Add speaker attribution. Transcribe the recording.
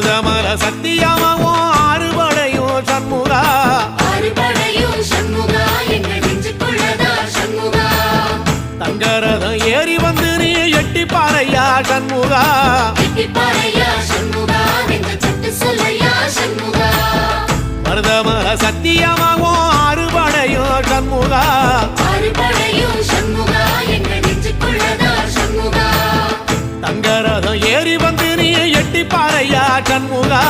Speaker 1: மருதமர சத்தியமாவும் ஆறுபடையும் சண்முகா தங்கரதம் ஏறி வந்து நீ எட்டி பாறையா சண்முகா மருதமர சத்தியமாகும் ஆறுபடையும் சண்முகா தங்கரதம் ஏறி வந்து நீ எட்டி பாறையா சண்முகா